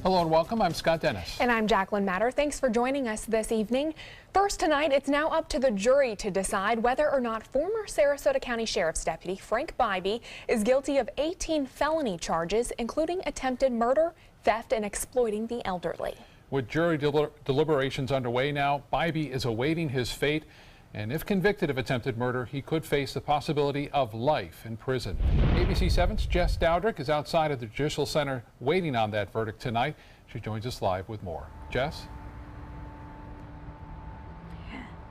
Hello and welcome. I'm Scott Dennis. And I'm Jacqueline Matter. Thanks for joining us this evening. First tonight, it's now up to the jury to decide whether or not former Sarasota County Sheriff's Deputy Frank Bybee is guilty of 18 felony charges, including attempted murder, theft, and exploiting the elderly. With jury deliberations underway now, Bybee is awaiting his fate. And if convicted of attempted murder, he could face the possibility of life in prison. ABC 7's Jess Dowdrick is outside of the Judicial Center waiting on that verdict tonight. She joins us live with more. Jess?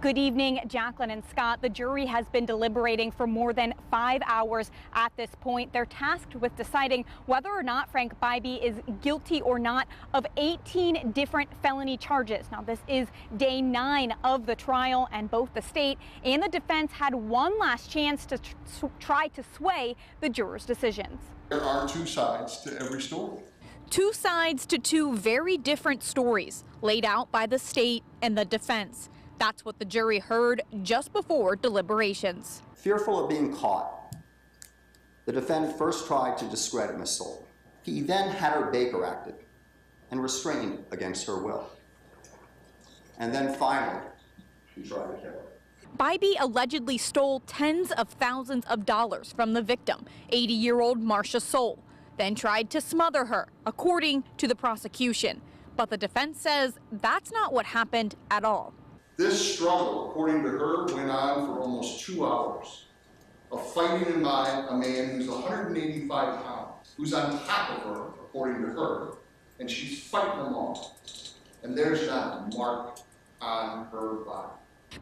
Good evening, Jacqueline and Scott. The jury has been deliberating for more than 5 hours at this point. They're tasked with deciding whether or not Frank Bybee is guilty or not of 18 different felony charges. Now, this is day 9 of the trial, and both the state and the defense had one last chance to try to sway the jurors' decisions. There are two sides to every story. Two sides to two very different stories laid out by the state and the defense. That's what the jury heard just before deliberations. Fearful of being caught, the defendant first tried to discredit Miss Soul. He then had her Baker acted and restrained against her will. And then finally, he tried to kill her. Bybee allegedly stole tens of thousands of dollars from the victim, 80-year-old Marcia Soul, then tried to smother her, according to the prosecution. But the defense says that's not what happened at all. This struggle, according to her, went on for almost 2 hours of fighting a man who's 185 pounds, who's on top of her, according to her, and she's fighting him off. And there's not a mark on her body.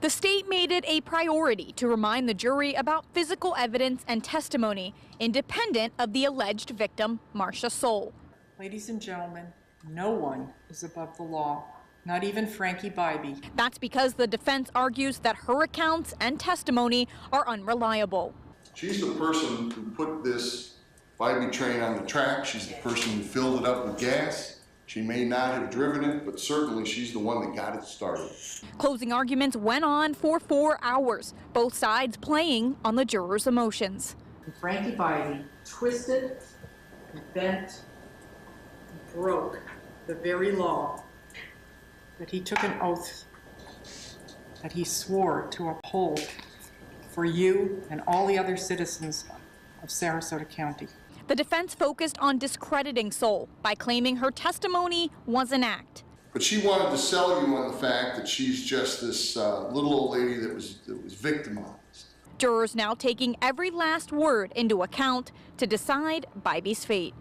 The state made it a priority to remind the jury about physical evidence and testimony independent of the alleged victim, Marcia Soul. Ladies and gentlemen, no one is above the law. Not even Frankie Bybee. That's because the defense argues that her accounts and testimony are unreliable. She's the person who put this Bybee train on the track. She's the person who filled it up with gas. She may not have driven it, but certainly she's the one that got it started. Closing arguments went on for 4 hours, both sides playing on the jurors' emotions. And Frankie Bybee twisted, and bent, and broke the very law that he took an oath that he swore to uphold for you and all the other citizens of Sarasota County. The defense focused on discrediting Soul by claiming her testimony was an act. But she wanted to sell you on the fact that she's just this little old lady that was victimized. Jurors now taking every last word into account to decide Bybee's fate.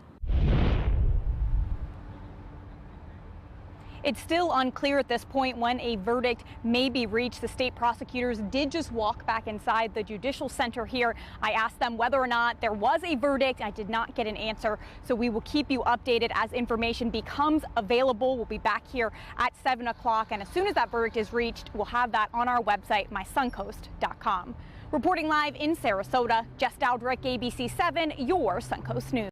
It's still unclear at this point when a verdict may be reached. The state prosecutors did just walk back inside the Judicial Center here. I asked them whether or not there was a verdict. I did not get an answer, so we will keep you updated as information becomes available. We'll be back here at 7 o'clock, and as soon as that verdict is reached, we'll have that on our website, mysuncoast.com. Reporting live in Sarasota, Jess Dowdrick, ABC 7, your Suncoast News.